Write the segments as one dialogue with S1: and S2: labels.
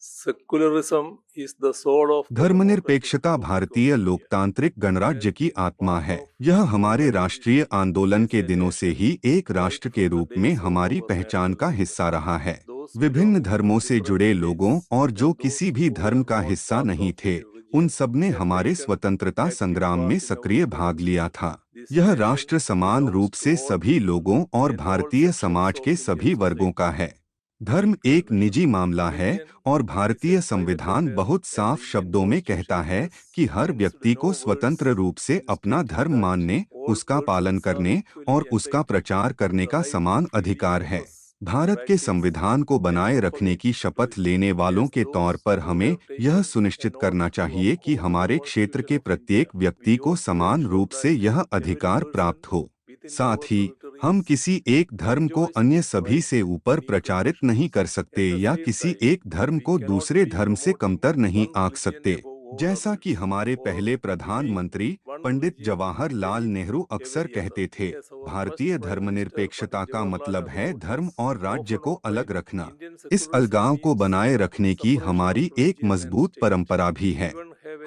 S1: Secularism is the soul of the
S2: धर्मनिरपेक्षता भारतीय लोकतांत्रिक गणराज्य की आत्मा है। यह हमारे राष्ट्रीय आंदोलन के दिनों से ही एक राष्ट्र के रूप में हमारी पहचान का हिस्सा रहा है। विभिन्न धर्मों से जुड़े लोगों और जो किसी भी धर्म का हिस्सा नहीं थे, उन सबने हमारे स्वतंत्रता संग्राम में सक्रिय भाग लिया था। यह राष्ट्र समान रूप से सभी लोगों और भारतीय समाज के सभी वर्गों का है। धर्म एक निजी मामला है और भारतीय संविधान बहुत साफ शब्दों में कहता है कि हर व्यक्ति को स्वतंत्र रूप से अपना धर्म मानने, उसका पालन करने और उसका प्रचार करने का समान अधिकार है। भारत के संविधान को बनाए रखने की शपथ लेने वालों के तौर पर हमें यह सुनिश्चित करना चाहिए कि हमारे क्षेत्र के प्रत्येक व्यक्ति को समान रूप से यह अधिकार प्राप्त हो। साथ ही हम किसी एक धर्म को अन्य सभी से ऊपर प्रचारित नहीं कर सकते या किसी एक धर्म को दूसरे धर्म से कमतर नहीं आंक सकते। जैसा कि हमारे पहले प्रधानमंत्री पंडित जवाहरलाल नेहरू अक्सर कहते थे, भारतीय धर्मनिरपेक्षता का मतलब है धर्म और राज्य को अलग रखना। इस अलगाव को बनाए रखने की हमारी एक मजबूत परंपरा भी है।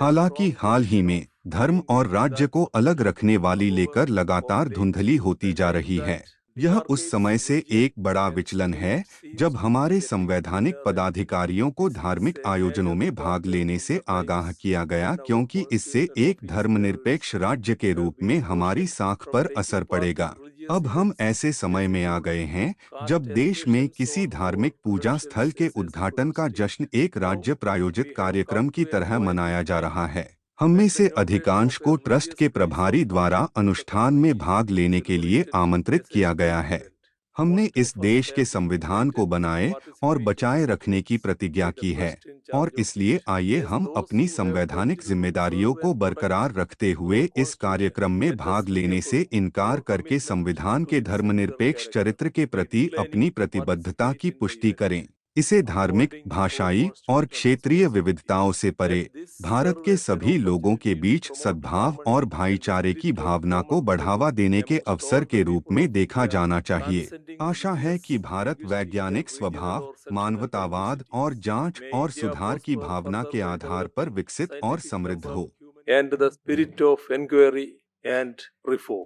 S2: हालांकि हाल ही में धर्म और राज्य को अलग रखने वाली लेकर लगातार धुंधली होती जा रही है। यह उस समय से एक बड़ा विचलन है जब हमारे संवैधानिक पदाधिकारियों को धार्मिक आयोजनों में भाग लेने से आगाह किया गया, क्योंकि इससे एक धर्मनिरपेक्ष राज्य के रूप में हमारी साख पर असर पड़ेगा। अब हम ऐसे समय में आ गए हैं जब देश में किसी धार्मिक पूजा स्थल के उद्घाटन का जश्न एक राज्य प्रायोजित कार्यक्रम की तरह मनाया जा रहा है। हम में से अधिकांश को ट्रस्ट के प्रभारी द्वारा अनुष्ठान में भाग लेने के लिए आमंत्रित किया गया है। हमने इस देश के संविधान को बनाए और बचाए रखने की प्रतिज्ञा की है और इसलिए आइए हम अपनी संवैधानिक जिम्मेदारियों को बरकरार रखते हुए इस कार्यक्रम में भाग लेने से इनकार करके संविधान के धर्मनिरपेक्ष चरित्र के प्रति अपनी प्रतिबद्धता की पुष्टि करें। इसे धार्मिक, भाषाई और क्षेत्रीय विविधताओं से परे भारत के सभी लोगों के बीच सद्भाव और भाईचारे की भावना को बढ़ावा देने के अवसर के रूप में देखा जाना चाहिए। आशा है कि भारत वैज्ञानिक स्वभाव, मानवतावाद और जांच और सुधार की भावना के आधार पर विकसित और समृद्ध हो।
S1: and the spirit of inquiry and reform.